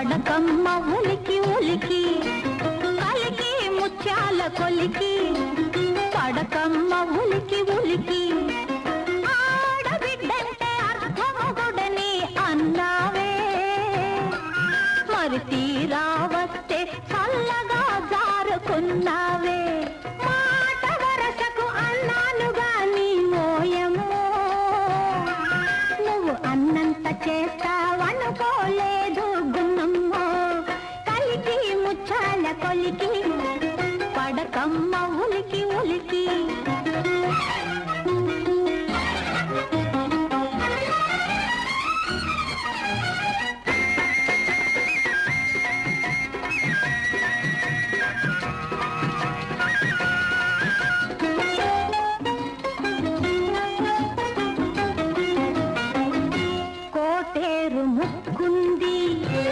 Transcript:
పడకమ్మ ఉలికి ఉలికి కలికి ముత్యాల కొలికి పడకమ్మ ఉలికి ఉలికి ఆడబిడ్డంటే అర్థమగుడని అన్నావే మరి తీరా వస్తే చల్లగా జారుకున్నావే మాట వరసకు అన్నాను గాని ఓయమ్మో నువ్వు అన్నంత చేస్తావనుకోలేదు గున్నమ్మో కలికి ముచ్చాల కొలికి పడకమ్మ ఉలికి ఉలికి